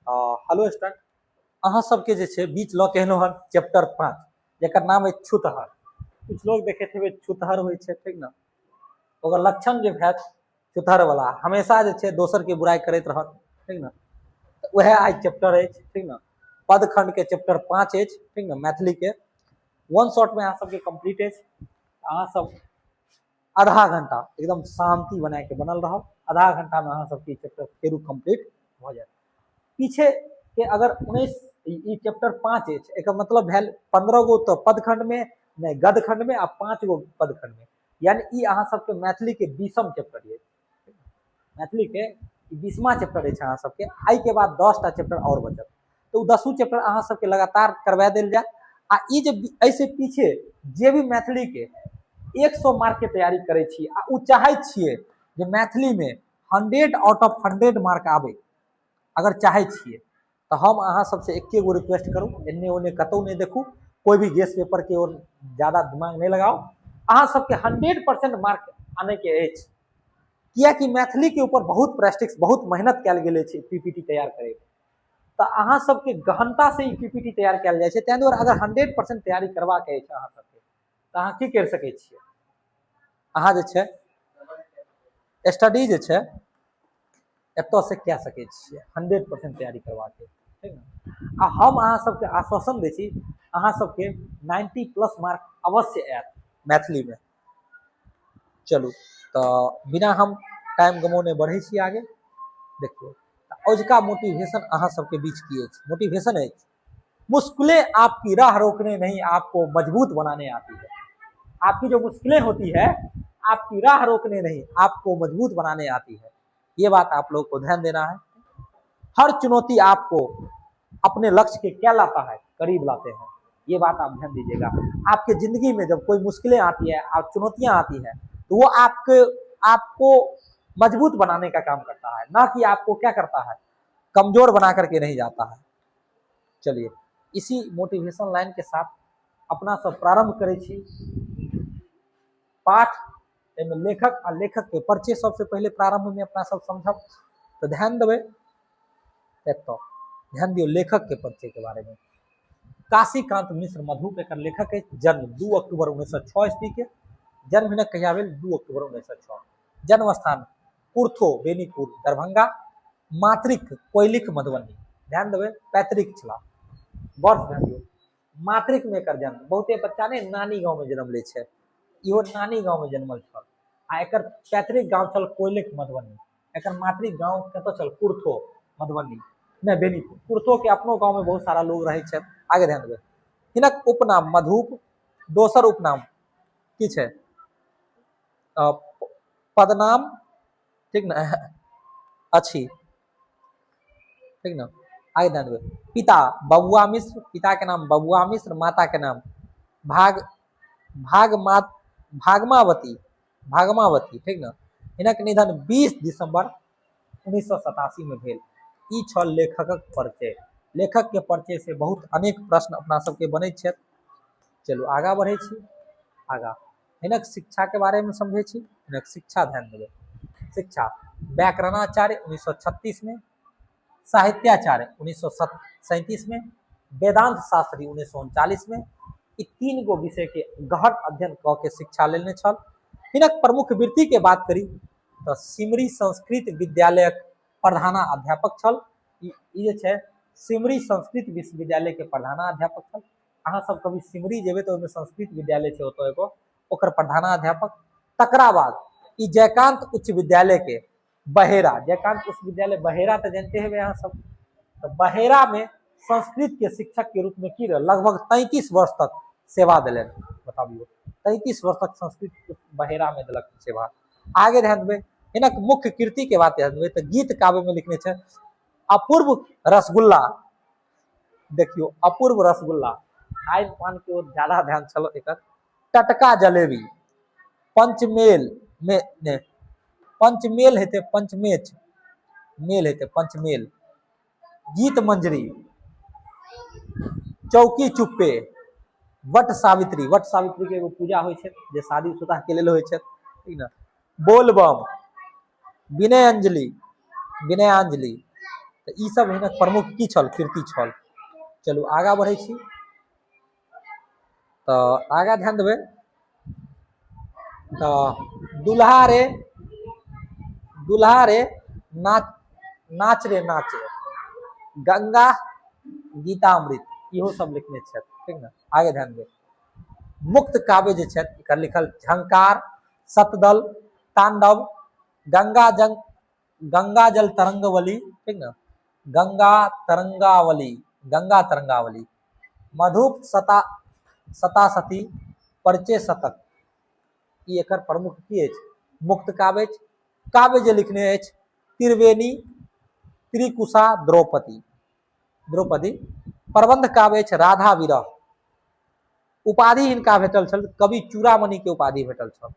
Hello student, अहाँ सबके जे छै बीच लऽ के एलहुँ हन चैप्टर 5 जेकर नाम है छूतहर। कुछ लोग देखे थे छूतहर होइ छै, ठीक न। ओकर लक्षण जे भैत छूतहर वाला हमेशा जे छै दोसर के बुराई करैत रहत, ठीक न। वह आज चैप्टर है, ठीक न। पदखंड के चैप्टर 5 है, ठीक न। मैथिली के वन शॉट में अहाँ सबके कंप्लीट है। अहाँ सब आधा घंटा एकदम शांति बना के बनल रहो, आधा घंटा में अहाँ सबके चैप्टर फेरू कंप्लीट हो जाए। पीछे के अगर 19 चैप्टर 5 है, एक मतलब भैल 15 गो तो पदखंड में नहीं गदखंड में आ 5 गो पदखंड में, यानी अहाँ सबके मैथिली के 20म चैप्टर है। मैथिली के 20वां चैप्टर है अहाँ सबके। आई के बाद 10टा चैप्टर और बचत, तो 10वीं चैप्टर अहाँ सबके लगातार करवा दिल जाए। आ ई जे ऐसे पीछे जे भी मैथिली के 100 मार्क के तैयारी करे छी आ उ चाहे छिए जे मैथिली में 100 आउट ऑफ 100 मार्क आवे, अगर चाहे छिए तो हम अहाँ सबसे एके गो रिक्वेस्ट करूँ, एन्ने ओन्ने कतौ नहीं देखू, कोई भी गेस पेपर के ओर ज्यादा दिमाग नहीं लगाओ। अहाँ सबके 100% मार्क आने के एज, किया कि मैथिली के ऊपर बहुत प्रैक्टिस बहुत मेहनत कल गए पीपीटी तैयार करे, तो अहाँ सबके गहनता से पीपीटी तैयार कल जाए छै। ताहि दुआरे अगर 100% तैयारी करवा के अहाँ सबके तो अहाँ की कर सके छिए, अहाँ जे छै स्टडी जे छै एत से कह सके छिए 100% तैयारी करवा के, ठीक न। आ हम अहाँ सबके आश्वासन दै छी अहाँ सबके 90+ मार्क अवश्य आयत मैथिली में। चलू तो बिना हम टाइम गमौने बढ़े छी आगे। देखियो अजुका मोटिवेशन अहाँ सबके बीच की है, मोटिवेशन है मुश्किलें आपकी राह रोकने नहीं आपको मजबूत बनाने आती है। आपकी जो मुश्किलें होती है आपकी राह रोकने नहीं आपको मजबूत बनाने आती है। ये बात आप लोग को ध्यान देना है। हर चुनौती आपको अपने लक्ष्य के क्या लाता है, करीब लाते हैं। ये बात आप ध्यान दीजिएगा। आपके जिंदगी में जब कोई मुश्किलें आती है, आप चुनौतियां आती है, तो वो आपको मजबूत बनाने का काम करता है, ना कि आपको क्या करता है, कमजोर बना करके नहीं जाता है। चलिए इसी मोटिवेशन लाइन के साथ अपना सब प्रारंभ करे छी पाठ। लेखक आ लेखक के परिचय सबसे पहले प्रारंभ में अपना सब समझब, तो ध्यान देवे। तो ध्यान दियो लेखक के परिचय के बारे में। काशीकांत मिश्र मधुप एक लेखक है। जन्म 2 अक्टूबर 1906 ईस्वी के। जन्म हिनक कहिया भेल 2 अक्टूबर 1906। जन्म स्थान कुर्थो बेनीपुर दरभंगा। मातृक कोयलिख मधुबनी। ध्यान देवे पैतृक छला। वर्ष ध्यान दियो मातृक में एकर जन्म, बहुते बच्चा ने नानी गांव में जन्म ले छे, इहो नानी गांव में जन्मल छल। आ एकर पैतृक गांव छल कोयलिख मधुबनी। एकर मातृक गांव कत छल कुर्थो मधुबनी नहीं बेनीपुर। कुर्थो के अपनो गांव में बहुत सारा लोग रहे छे। आगे ध्यान देवे हिनक उपनाम मधुप, दोसर उपनाम की छे पदनाम, ठीक न अच्छी, ठीक न। आगे ध्यान देवे पिता बबुआ मिश्र, पिता के नाम बबुआ मिश्र, माता के नाम भागमावती, ठीक न। हिनक निधन 20 दिसंबर 1987 में भेल। ई छल लेखकक परिचय। लेखक के परिचय से बहुत अनेक प्रश्न अपना सबके बने छे। चलू आगा बढ़े छी। आगा हिनक शिक्षा के बारे में समझे छी। हिनक शिक्षा ध्यान देवे शिक्षा व्याकरणाचार्य 1936 में, साहित्याचार्य 1937 में, वेदांत शास्त्री 1939 में। ई 3 गो विषय के गहन अध्ययन क के शिक्षा लेने छल। हिनक प्रमुख वृत्ति के बात करी तो सिमरी संस्कृत विद्यालय प्रधानाध्यापक छल। ई जे सिमरी संस्कृत विश्वविद्यालय के प्रधानाध्यापक छल। अहाँ सब कभी सिमरी जेबे तो संस्कृत विद्यालय छे ओतो एगो, ओकर प्रधानाध्यापक। तकरा बाद ई जयकांत उच्च विद्यालय के बहेरा, जयकांत उच्च विद्यालय बहेरा तो जानते हैं यहाँ सब, तो बहेरा में संस्कृत के शिक्षक के रूप में की रहे लगभग 33 वर्ष तक सेवा दिले। बताबियो 33 वर्ष तक संस्कृत बहेरा में दिलक सेवा। आगे ध्यान देवे इनक मुख्य कृति के बात ध्यान देवे तो गीत काव्य में लिखने छे अपूर्व रसगुल्ला। देखियो अपूर्व रसगुल्ला, खान पान के ओर ज्यादा ध्यान चलो एक। टटका जलेबी, पंचमेल में ने पंचमेल हेते पंचमेच मेल हेते पंचमेल, गीत मंजरी, चौकी चुप्पे, वट सावित्री। वट सावित्री के एगो पूजा होय छे जे शादीशुदा के लेल होय छे, ठीक न। बोलबम, विनयांजलि, विनयांजलि, ई सब हिनक प्रमुख की छल, कीर्ति छल। चलू आगा बढ़ै छी। तो आगा ध्यान देबै। तो दुल्हा रे नाच नाच रे नाचे, गंगा गीतामृत, इहो सब लिखने छथि, ठीक न। आगे ध्यान देबै। मुक्त काव्य जे छथि एकर लिखल झंकार, सतदल, तांडव, गंगा जल तरंगवली, ठीक न, गंगा तरंगावली, मधुप सतासती, परिचय शतक, ई एकर प्रमुख की अछि, मुक्त काव्य। काव्य जे लिखने अछि त्रिवेणी, त्रिकुशा, द्रौपदी। प्रबंध काव्य अछि राधा विरह। उपाधि हिनका भेटल छल कवि चूड़ामणि के उपाधि भेटल छल।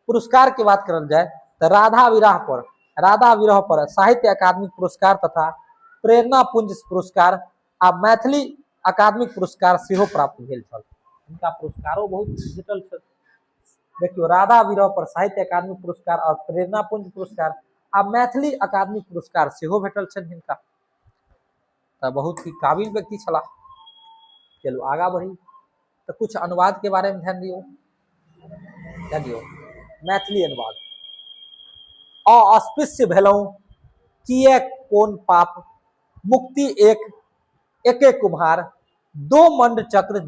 पुरस्कार के बात करल जाए तो राधा विरह पर साहित्य अकादमी पुरस्कार तथा प्रेरणा पुंज पुरस्कार आ मैथिली अकादमी पुरस्कार सेहो प्राप्त भेल छल। इनका पुरस्कारों बहुत भेटल छल। देखियो राधा विरह पर साहित्य अकादमी पुरस्कार और प्रेरणा पुंज पुरस्कार आ मैथिली अकादमी पुरस्कार सेहो भेटल छल हिनका। तो बहुत ही काबिल व्यक्ति छला। चलो आगा बढ़ी। तो कुछ अनुवाद के बारे में ध्यान दियो। मैथिली अनुवाद। अस्पृश्य भेलौं किए कोन पाप, मुक्ति एके कुम्हार, दो मंड चक्र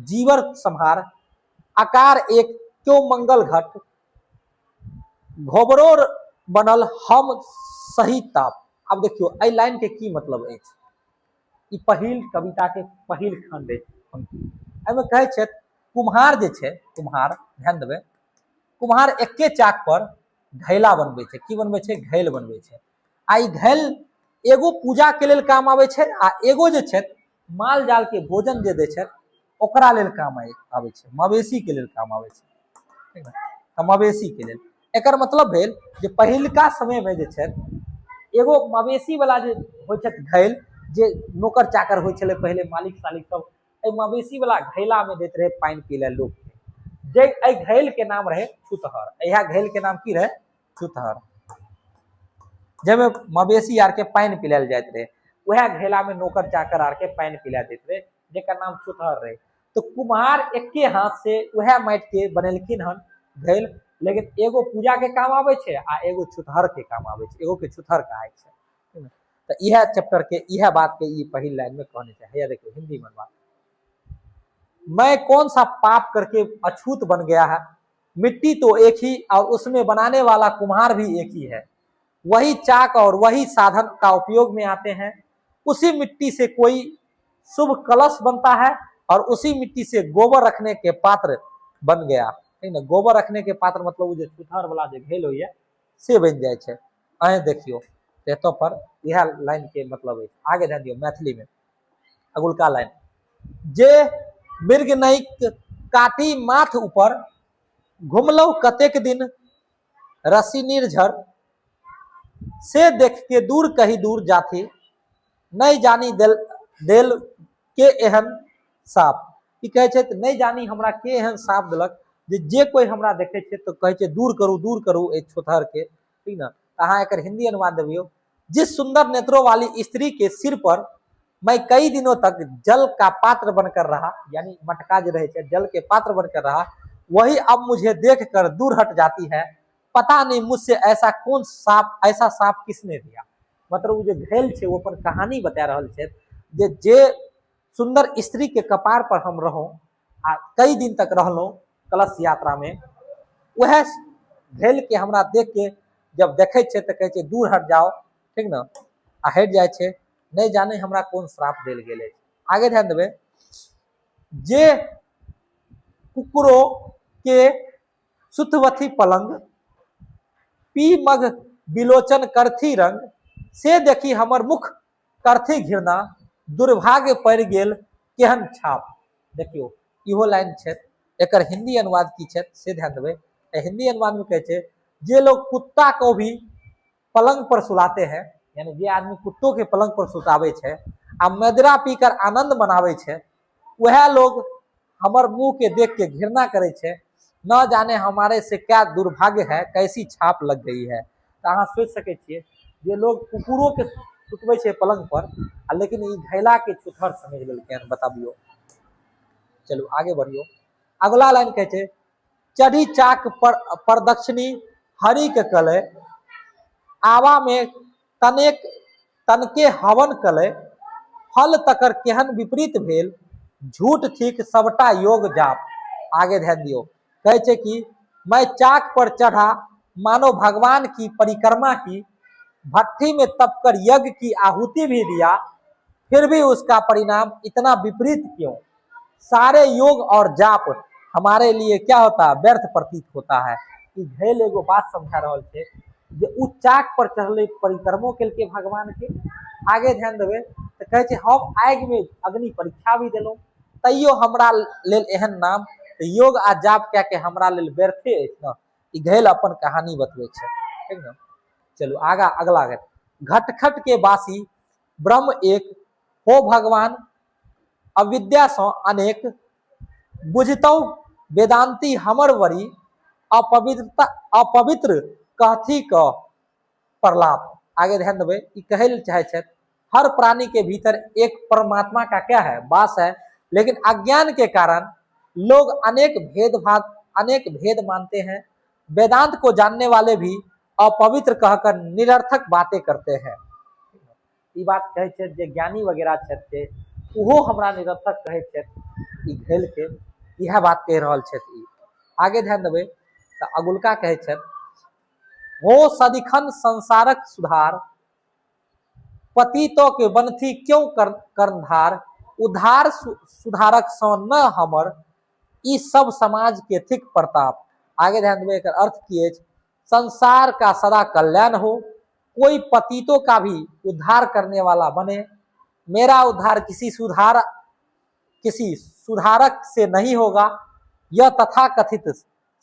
जीवर संहार, आकार एक क्यों मंगल घट, घोबरो बनल हम सही ताप। अब देखियो एहि लाइन के की मतलब अछि। ई पहिल कविता के पहिल खंड अछि। एहिमे कहै छथि कुम्हार जे छै, कुम्हार ध्यान देबै, कुम्हार एके चाक पर घैला बनबै छै। की बनबै छै? घैल बनबै छै। आ ई घैल एगो पूजा के लेल काम आबै छै आ एगो जे छै माल जाल के भोजन जे दै छै ओकरा लेल काम आबै छै, मवेशी के लेल काम आबै छै, ठीक है। तो मवेशी के लेल एकर मतलब भेल जे पहिलका समय में जे छै एगो मवेशी वाला जे होइ छै घैल, जे नौकर चाकर होइ छलै पहले, मालिक सालिक सब एहि मवेशी वाला घैला में दैत रहे पानि पी ले लोग के। जे एहि घैल के नाम रहे छुतहर। यह घैल के नाम की रहे? छुतहर। जब मवेशी आर के पानि पिलायल जाइत रहे, वह घेला में नौकर चाकर आर के पानि पिला देते रहे, जेकर नाम छुतहर रहे। तो कुम्हार एके हाथ से वह माटि के बनेलखिन हन घैल, लेकिन एगो पूजा के काम आवे छे आ एगो छुतहर के काम आवे छे, एगो के छुतहर कहाय छे। तो यह चैप्टर के यह बात के ये पहली लाइन में कहने चाहिए। देखिए हिंदी में बात, मैं कौन सा पाप करके अछूत बन गया है, मिट्टी तो एक ही और उसमें बनाने वाला कुम्हार भी एक ही है, वही चाक और वही साधन का उपयोग में आते हैं, उसी मिट्टी से कोई शुभ कलश बनता है और उसी मिट्टी से गोबर रखने के पात्र बन गया, ठीक ना। गोबर रखने के पात्र मतलब जो छुतहर वाला जो घेल हो से बन जाए छे। अहे देखियो तो पर यह लाइन के मतलब है। आगे ध्यान दियो मैथिली में अगुलका लाइन, जे मृग नहीं काटी माथ ऊपर, घुमलौ कतेक दिन रसी निर्झर, से देख के दूर कहीं दूर जाती, नहीं जानी देल के एहन साप। ई कहे छे नहीं जानी हमरा के एहन साप देलक जे कोई हमरा देखे छे तो कहे छे दूर करू एक छुतहर के, ठीक ना। अहाँ एकर हिंदी अनुवाद देवियो, जिस सुंदर नेत्रों वाली स्त्री के सिर पर मैं कई दिनों तक जल का पात्र बनकर रहा, यानी मटका जो रहे छे जल के पात्र बनकर रहा, वही अब मुझे देखकर दूर हट जाती है, पता नहीं मुझसे ऐसा कौन साप, ऐसा साप किसने दिया। मतलब जो घेल छे वो पर कहानी बता रहल छे जे सुंदर स्त्री के कपार पर हम रहो आ कई दिन तक रहलो कलश यात्रा में, वह घेल के हमरा देख के जब देखे छे तो कहे छे दूर हट जाओ, ठीक ना, आ हट जाए छे, नहीं जाने हमरा कौन श्राप देल गेले। आगे ध्यान देवे, जे कुकुरो के सुतवथी पलंग, पी मग बिलोचन करथी रंग, से देखी हमर मुख करथी घृणा, दुर्भाग्य पड़ गेल केहन छाप। देखियो इहो लाइन छे, एकर हिंदी अनुवाद की छे से ध्यान देवे। हिंदी अनुवाद में कहे छे, जे लोग कुत्ता को भी पलंग पर सुलाते हैं, यानी जे आदमी कुत्तों के पलंग पर सुतावे छे आ मदिरा पीकर आनंद मनावे छे, वह लोग हमर मुंह के देख के घृणा करे छे, न जाने हमारे से क्या दुर्भाग्य है, कैसी छाप लग गई है। तो अहाँ सोच सके छे, जे लोग कुकुरों के सुतबै छै पलंग पर, लेकिन ई घैला के छुतहर समझ लेलकै हन, बताबियो। चलू आगे बढ़ियो। अगला लाइन कहे छै, चढ़ी चाक पर प्रदक्षिणी हरि के कले, आवा में तनेक तनके हवन कले, फल तकर केहन विपरीत भेल, झूठ ठीक सबटा योग जाप। आगे ध्यान दियो, कहे छै कि मैं चाक पर चढ़ा मानो भगवान की परिक्रमा की, भट्टी में तपकर यज्ञ की आहुति भी दिया, फिर भी उसका परिणाम इतना विपरीत क्यों। सारे योग और जाप हमारे लिए क्या होता है, व्यर्थ प्रतीत होता है। घैल एगो बात समझा रहा है जे उ चाक पर चढ़ले परिक्रमो के भगवान के। आगे ध्यान देवे तो कहे छै हम आगि में अग्नि परीक्षा भी दिलों, तैयो हमरा लेल एहन नाम, तो योग आ जाप क्या के हमरा लेल व्यर्थे न। ई घैल अपन कहानी बतवे छै, ठीक न। चलू आगा अगला गए, घटखट के बासी ब्रह्म एक, हो भगवान अविद्या से अनेक, बुझतौ वेदांती हमर वरी, अपवित्र कहथी क प्रलाप। आगे ध्यान देवे, कहे चाहे छे हर प्राणी के भीतर एक परमात्मा का क्या है, वास है, लेकिन अज्ञान के कारण लोग अनेक भेद मानते हैं। वेदांत को जानने वाले भी अपवित्र कहकर निरर्थक बातें करते हैं। ई बात कहे छे जे ज्ञानी वगैरह छे उहो हमरा निरर्थक कहे छे, ई घैल के यह बात कह रहल छे। आगे ध्यान देवे तो अगुलका कहे छे, हो सदिखन संसारक सुधार, पतितों के बनथी क्यों कर्णधार, उधार सुधारक सो न हमर, ई सब समाज के थिक प्रताप। आगे ध्यान देवे, एकर अर्थ की है, संसार का सदा कल्याण हो, कोई पतितों का भी उद्धार करने वाला बने, मेरा उद्धार किसी सुधारक से नहीं होगा, यह तथाकथित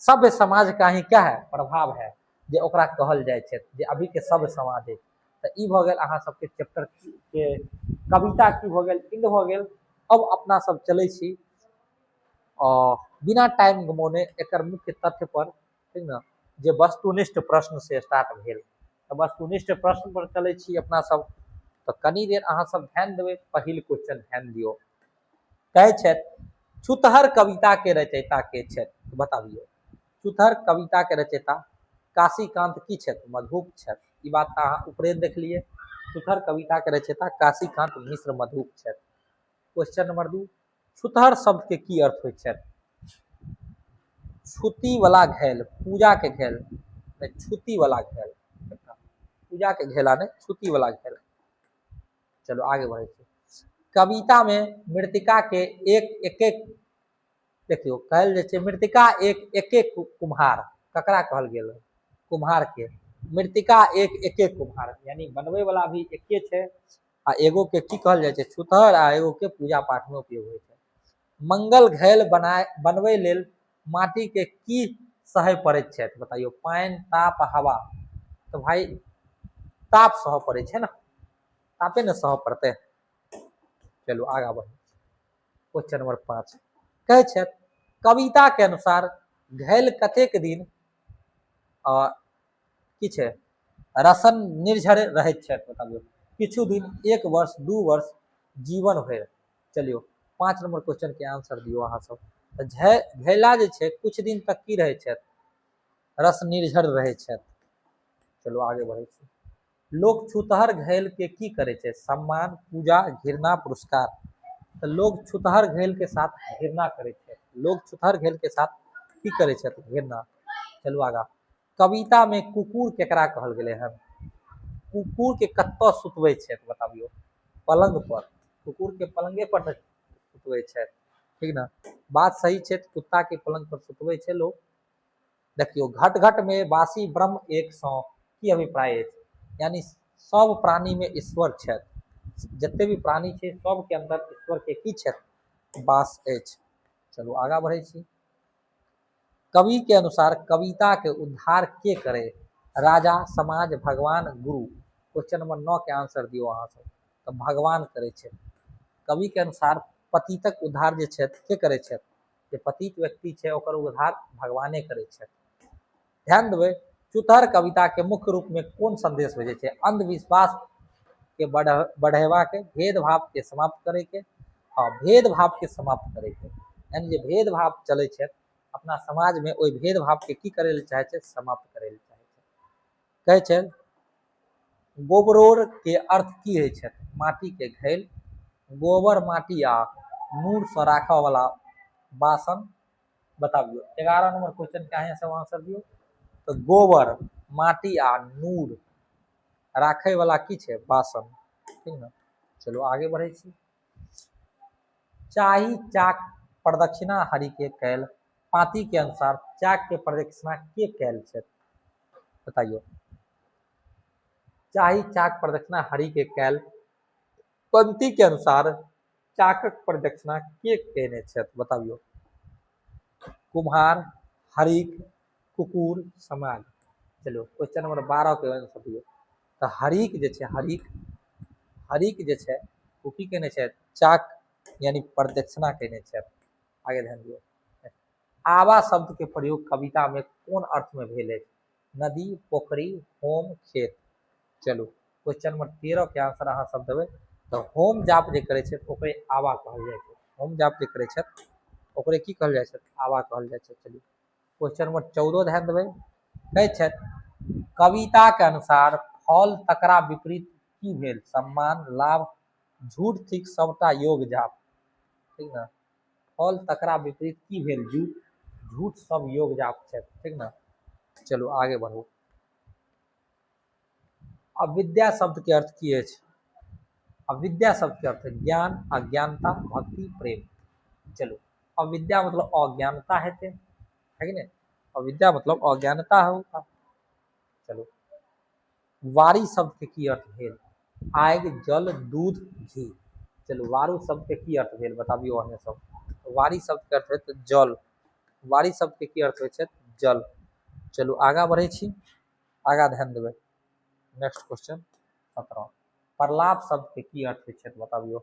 सभ्य समाज का ही क्या है, प्रभाव है, जे ओकरा कहल जाय छे, जे अभी के सभ्य समाज है। तो ई भ गेल अहाँ सबके चैप्टर के कविता की भ गेल, इंड भ गेल। अब अपना सब चले छी बिना टाइम गमौने एकर मुख्य तथ्य पर, ठीक न, जे वस्तुनिष्ठ प्रश्न से स्टार्ट भेल। तो वस्तुनिष्ठ प्रश्न पर चले छी अपना सब। तो कनी देर अहाँ सब ध्यान देवे, पहिल क्वेश्चन ध्यान दियो। कहे छे छुतहर कविता के रचयिता के छे, बताबियो। छुतहर कविता के रचयिता काशीकांत की छे, मधुप छे। ई बात अहाँ ऊपरे देख लिए, छुतहर कविता के रचयिता काशीकांत मिश्र मधुप छे। क्वेश्चन नंबर 2, छुतहर शब्द के की अर्थ होय छे। छुती वाला घैल, पूजा के घैल, छुती वाला घैल, पूजा के घेला ने छुती वाला घेल। चलो आगे बढ़े, कविता में मृतिका के एक देखियो कहल जे छे, मृतिका एक कुम्हार, ककरा कहल गेल, कुम्हार के। मृतिका एक कुम्हार, यानी बनवे वाला भी एके छे, आ एगो के की कहल जाय छे, छुतहर, आ एगो के पूजा पाठ में उपयोग होय छे। मंगल घैल बनवे लेल माटी के की सहे पड़े छे, बताइयो। पानी, ताप, हवा। तो भाई ताप सह पड़े छे ना, तापे न सह पड़ते। चलो आगा बढ़े, क्वेश्चन नंबर 5 कहे छे, कविता के अनुसार घैल कतेक दिन की छे, रसन निर्झर रहे छे, बताबियो। किछु दिन, 1 वर्ष, 2 वर्ष, जीवन भर। चलियो 5 नंबर क्वेश्चन के आंसर दियो अहाँ सब। घैला जे छे कुछ दिन तक की रहे छे, रस निर्झर रहे छे। चलो आगे बढ़े छे, लोग छुतहर घैल के की करे छे, सम्मान, पूजा, घृणा, पुरस्कार। तो लोग छुतहर घैल के साथ घृणा करे छे, लोग छुतहर घैल के साथ की करे छे, घृणा। चलो आगा, कविता में कुकुर केकरा कहल गेले है, कुकुर के कत्तो सुतवे छे, बताबियो। पलंग पर, कुकुर के पलंगे पर सुतवे छे, ठीक ना। बात सही छे, कुत्ता के पलंग पर सुतवे छे लोग। देखियो घट में बासी ब्रह्म एक सौ की अभिप्राय है, यानी सब प्राणी में ईश्वर छे, जितने भी प्राणी छे सब के अंदर ईश्वर के की छे, वास है। चलो आगा बढ़े छी, कवि के अनुसार कविता के उद्धार के करे, राजा, समाज, भगवान, गुरु। क्वेश्चन नंबर 9 के आंसर दियो अहाँ सब। तो भगवान करे छे। कवि के अनुसार पतितक उद्धार जे छे के करे छे, जे पतित व्यक्ति छे ओकर उद्धार भगवाने करे छे। ध्यान देवे, छुतहर कविता के मुख्य रूप में कौन संदेश भेजे छे, अंधविश्वास के बढ़ेवा के, भेदभाव के समाप्त करे के, हाँ भेदभाव के समाप्त करे के, यानी जे भेदभाव चले छे अपना समाज में, ओहि भेदभाव के की करे ले चाहे छे, समाप्त करे ले चाहे छे। कहे छे गोबरोर के अर्थ की होय छे, माटी के घैल, गोबर माटी आ नूर से राखऽ वाला बासन। बताबियो 11 नंबर क्वेश्चन के अहाँ सब आंसर दियो। तो गोबर माटी आ नूर राखे वाला की छे, बासन, ठीक ना। चलो आगे बढ़े छी। चाही चाक प्रदक्षिणा हरि के कैल, पाती के अनुसार चाक के प्रदक्षिणा के कैल छे, बताइयो। चाही चाक प्रदक्षिणा हरि के कैल, पंक्ति के अनुसार चाकक प्रदक्षिणा के केने छे, बताबियो। कुम्हार, हरिक, कुकुर, समाज। चलो क्वेश्चन नंबर 12 के आंसर दियो। तो हरिक जे छे, हरिक जे छे वो की केने छे, चाक यानी प्रदक्षिणा केने छे। आगे ध्यान दियो। आवा शब्द के प्रयोग कविता में कौन अर्थ में भेल है, नदी, पोखरी, होम, खेत। चलो क्वेश्चन नंबर 13 के आंसर अहाँ सब देवे। तो होम जाप जे करे छे ओकरे आवा कहल जाय छे, होम जाप जे करे छे ओकरे की कहल जाय छे, आवा कहल जाय छे। चलिए क्वेश्चन नंबर 14 ध्यान देवे। कहे छे कविता के अनुसार फल तकरा विपरीत की भेल, सम्मान, लाभ, झूठ, ठीक, सबटा योग जाप, ठीक ना। फल तकरा विपरीत की भेल, झूठ सब योग जाप छे, ठीक ना। चलो आगे बढ़ो। अविद्या शब्द के अर्थ की है, अविद्या शब्द के अर्थ है ज्ञान, अज्ञानता, भक्ति, प्रेम। चलो अविद्या मतलब अज्ञानता है कि नहीं, अविद्या मतलब अज्ञानता होगा। चलो वारी शब्द के की अर्थ भेल, आग, जल, दूध, घी। चलो वारू शब्द के की अर्थ भेल, बताबियो अहाँ सब। वारी शब्द के अर्थ है जल, वारी शब्द के की अर्थ है, जल। चलो आगा बढ़े छी, आगा ध्यान देवे। Next question 17। प्रलाप शब्द के की अर्थ है, बताबियो।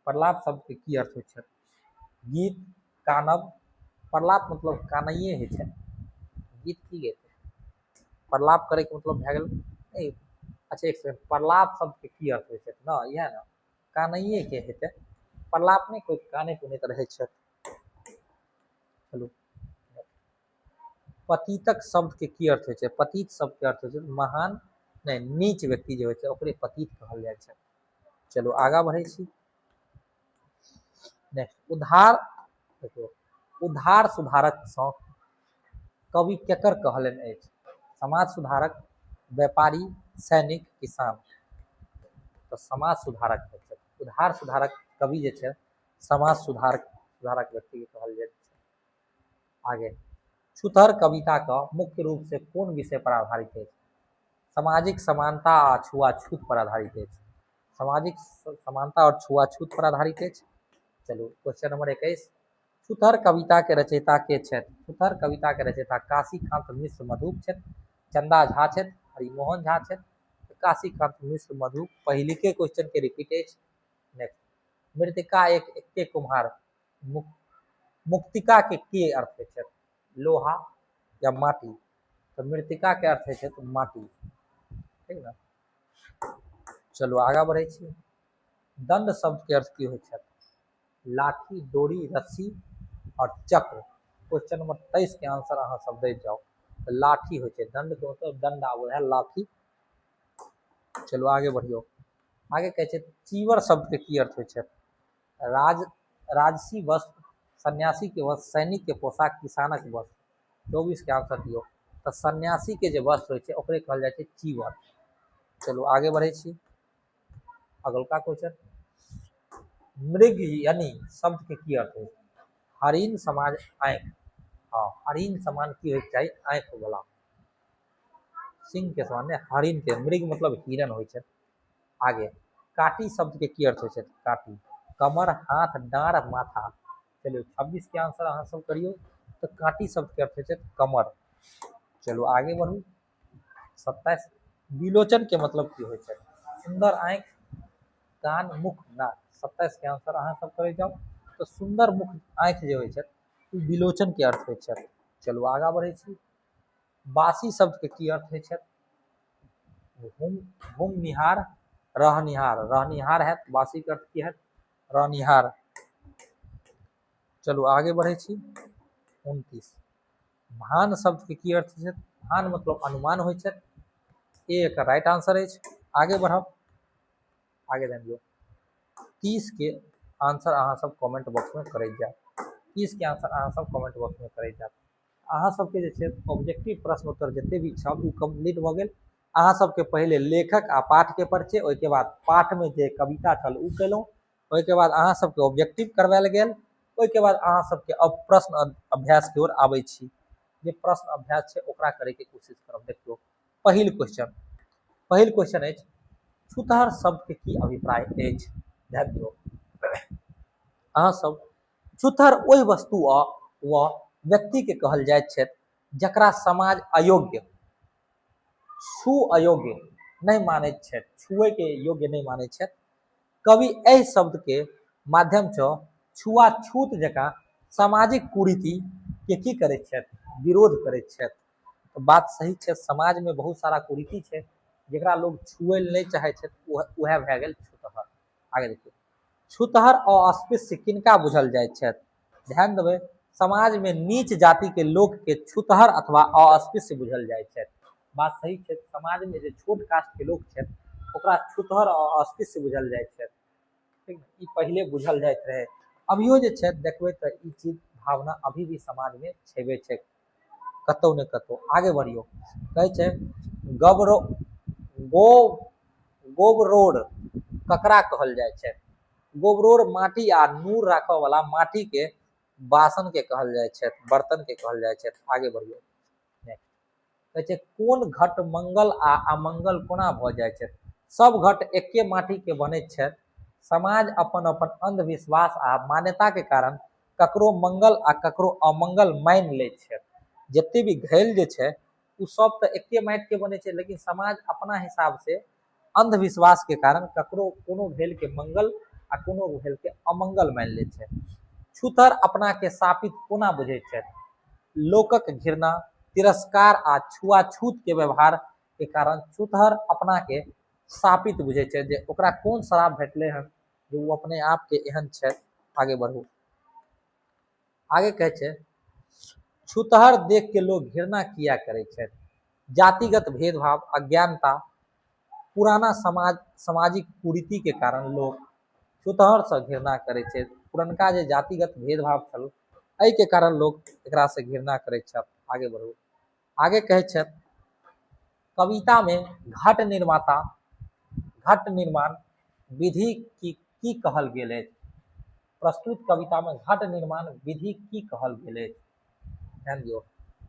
प्रलाप शब्द के की अर्थ है, गीत, कानब। प्रलाप मतलब कानइये है छे, गीत की गए प्रलाप करे के मतलब भए गेल नहीं। अच्छा एक सेकंड, प्रलाप शब्द के की अर्थ है ना, यह ना कानइये के हेते, प्रलाप नहीं कोई काने पुने रहे छे। चलो पतितक शब्द के की अर्थ है, पतित शब्द के अर्थ है महान नहीं नीच व्यक्ति जो है ओकरे पतित कहल जाय छे। चलो आगा बढ़े छी। नेक्स्ट उद्धार, देखो उद्धार सुधारक सँ कवि केकर कहलन अछि, समाज सुधारक, व्यापारी, सैनिक, किसान। तो समाज सुधारक है, उद्धार सुधारक कवि जे छे समाज सुधारक व्यक्ति के कहल जाय छे। आगे छूतहर कविता का मुख्य रूप से कौन विषय पर आधारित है, सामाजिक समानता आ छुआछूत पर आधारित है, सामाजिक समानता और छुआछूत पर आधारित है। चलो क्वेश्चन नंबर 21। छूतहर कविता के रचयिता के छे, छूतहर कविता के रचयिता काशीकांत मिश्र मधुप छे, चंदा झा छे, हरिमोहन झा छे। काशीकांत मिश्र मधुप पहले के क्वेश्चन के रिपीट है। नेक्स्ट मृतिका एक एक्के कुम्हार, मुक्तिका के अर्थ है, लोहा या माटी। तो मृतिका के अर्थ है तो माटी, ठीक ना। चलो आगा बढ़े छी। दंड शब्द के अर्थ की होय छे, लाठी, डोरी, रस्सी और चक्र। क्वेश्चन नंबर 23 के आंसर अहाँ सब दे जाओ। तो लाठी होय छे, दंड के मतलब दंड आवे है लाठी। चलो आगे बढ़ियो। आगे कहे छे चीवर शब्द के की अर्थ होय छे, राजसी वस्त्र, सन्यासी के वस्त्र, सैनिक के पोशाक, किसानक वस्त्र। 24 के आंसर दियो। तो सन्यासी के जो वस्त्र होय छे ओकरे कहल जाय छे चीवर। चलो आगे बढ़े छी। अगलका क्वेश्चन मृग यानी शब्द के की अर्थ है, हरिण समान आंख। हाँ हरिण समान की होय चाहिए, आंख वाला, सिंह के समान ने हरिण के, मृग मतलब हिरण होय छे। आगे काटी शब्द के की अर्थ होय छे, काटी, कमर, हाथ, डांर, माथा। चलो 26 के आंसर अहाँ सब करियो। तो काटी शब्द के अर्थ होय छे कमर। चलो आगे बढ़ू। 27 विलोचन के मतलब की होय छे, सुंदर आंख, कान, मुख, नाक। 27 के आंसर अहाँ सब करे जाओ। तो सुंदर मुख आंख जो होय छे विलोचन के अर्थ होय छे। चलो आगा बढ़े छी। बासी शब्द के की अर्थ होय छे, भूमनिहार, रहनिहार, रहनिहार है वासी के अर्थ की है रहनिहार। चलू आगे बढ़े छी। 29 भान शब्द के की अर्थ है? भान मतलब अनुमान होय छै। ए एक राइट आंसर है। आगे बढ़ब, आगे ध्यान दियौ। 30 के आंसर अहाँ सब कमेंट बॉक्स में करैत जायब। 30 के आंसर अहाँ सब कमेंट बॉक्स में करैत जायब। अहाँ सबके जे छै ऑब्जेक्टिव प्रश्न उत्तर जते भी छल उ कंप्लीट भ गेल। अहाँ सबके पहले लेखक आ पाठ के परिचय, ओहिके बाद पाठ में जे कविता छल उ केलहुँ, ओहिके बाद अहाँ सबके ऑब्जेक्टिव करवायल गेल, ओहिके बाद अहाँ सबके अब प्रश्न अभ्यास की ओर आबै छी। जे प्रश्न अभ्यास छै ओकरा करे के कोशिश करब। देखियौ पहिल क्वेश्चन अछि छूतहर शब्द के की अभिप्राय अछि? ध्यान दियौ अहाँ सब छूतहर ओहि वस्तु व व्यक्ति के कहल जाइत छै जकरा समाज अयोग्य, छू अयोग्य नहीं मानैत छै, छुए के योग्य नहीं मानैत छै। कवि एहि शब्द के माध्यम से छुआछूत जकाँ सामाजिक कुरीति के की करैत छथि? विरोध करैत छथि। तो बात सही छै, समाज में बहुत सारा कुरीति छै जकरा लोग छुए नहीं चाहे छै, वह भए गेल छूतहर। आगे देखिए छूतहर अस्पृश्य किनका बुझल जाइत छथि? ध्यान देबै समाज में नीच जाति के लोग के छूतहर अथवा अस्पृश्य बुझल जाइत छथि। बात सही छै, समाज में जे छोट कास्ट के लोग छथि ओकरा छूतहर और अस्पृश्य बुझल जाइत छथि। ठीक, ई पहले बुझल जाइत रहे। अभियो जे छै देखबै तऽ ई चीज भावना अभी भी समाज में छेबे छै कतौ ने कतौ। आगे बढ़ियो कहै छै गोबरोड ककरा कहल जाय छै? गोबरोड माटी आ नूर राखऽ वाला माटी के बासन के कहल जाय छै, बर्तन के कहल जाय छै। आगे बढ़ियो कहै छै कोन घट मंगल आ अमंगल कोना भऽ जाय छै? सब घट एके माटी के बनैत छै। समाज अपन अपन अंधविश्वास आ मान्यता के कारण ककरो मंगल आ ककरो अमंगल मानि लै छै। जते भी घैल जे छै उ सब तऽ एके माटि के बने छै, लेकिन समाज अपना हिसाब से अंधविश्वास के कारण ककरो कोनो भेल के मंगल आ कोनो भेल के अमंगल मानि लै छै। छूतहर अपना के सापित कोना बुझै छै? लोकक घृणा, तिरस्कार आ छुआछूत के व्यवहार के कारण छूतहर अपना के सापित बुझे छै, जे ओकरा कोन शराब भेटले हन जे वो अपने आप के एहन छै। आगे बढ़ू, आगे कहे छै छूतहर देख के लोग घृणा किया करे छै? जातिगत भेदभाव, अज्ञानता, पुराना सामाजिक कुरीति के कारण लोग छूतहर से घृणा करे छै। पुरनका जे जातिगत भेदभाव छल एहि के कारण लोग एकरा से घृणा करे छै। आगे बढ़ू, आगे कहे छै कविता में घट निर्माण विधि की कहल गेल अछि? प्रस्तुत कविता में घट निर्माण विधि की कहल गेल अछि? ध्यान दियौ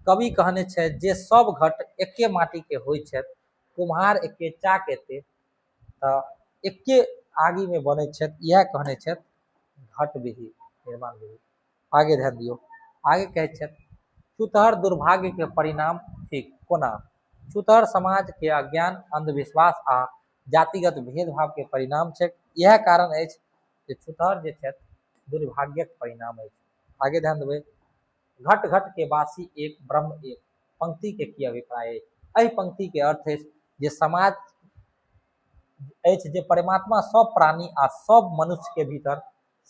कवि कहने छै जे सब घट एके माटी के होइ छै, कुम्हार एके चाक एते तऽ एके आगी में बने छै, यह कहने छै घट विधि निर्माण विधि। आगे ध्यान दियौ आगे कहे छै छूतहर दुर्भाग्य के परिणाम थिक कोना? छूतहर समाज के अज्ञान, अंधविश्वास आ जातिगत भेदभाव के परिणाम छै। यह कारण अछि जे छूतहर जे छै दुर्भाग्यक परिणाम अछि। आगे ध्यान देबै घट घट के वासी एक ब्रह्म एक पंक्ति के की अभिप्राय अछि? एहि पंक्ति के अर्थ अछि जे समाज अछि जे परमात्मा सब प्राणी आ सब मनुष्य के भीतर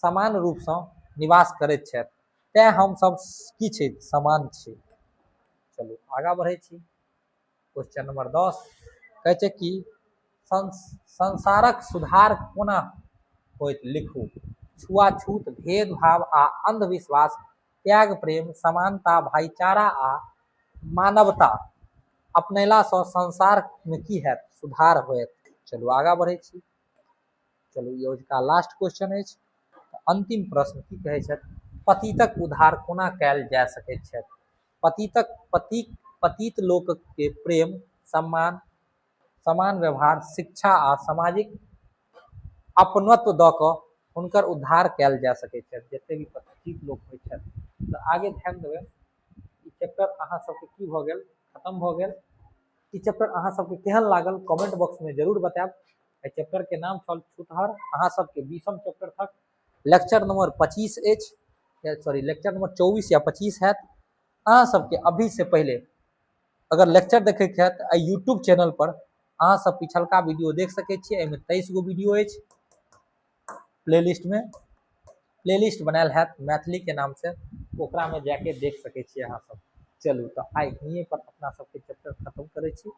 समान रूप से निवास करैत छथि, तें हम सब की छै समान छी। चलू आगा बढ़े छी। क्वेश्चन नंबर 10 कहै छै कि संसारक सुधार कोना होइत? लिखू। छुआछूत, भेदभाव आ अंधविश्वास, त्याग, प्रेम, समानता, भाईचारा आ मानवता अपनेला से संसार में की हैत? सुधार होयत। चलू आगा बढ़े छी। चलू योजना लास्ट क्वेश्चन अछि। अंतिम प्रश्न की कहै छै पतितक उद्धार कोना कैल जा सकैत छै? पतित लोक के प्रेम, सम्मान, समान व्यवहार, शिक्षा आ सामाजिक अपनत्व दऽ कऽ हुनकर उद्धार कैल जा सकैत छै। जते भी पतित लोक होइ छै तऽ आगे ध्यान देबै ई चैप्टर अहाँ सबके की भऽ गेल खत्म भऽ गेल। ई चैप्टर अहाँ सबके केहन लागल कमेंट बॉक्स में जरूर बतायब। एहि चैप्टर के नाम छल छूतहर। अहाँ सबके 20म चैप्टर तक लेक्चर नंबर 25 अछि, सॉरी लेक्चर नंबर 24 या 25 हैत। अहाँ सबके अभी से पहले अगर लेक्चर देखे के है तो यूट्यूब चैनल पर अहाँ सब पिछलका वीडियो देख सकै छियै, एहिमे 23 गो वीडियो अछि प्लेलिस्ट में। प्लेलिस्ट बनायल हैत मैथिली के नाम से, ओकरा में जाके देख सकै छियै अहाँ सब। चलू तो आई यहीं पर अपना सबके चैप्टर खत्म करै छी।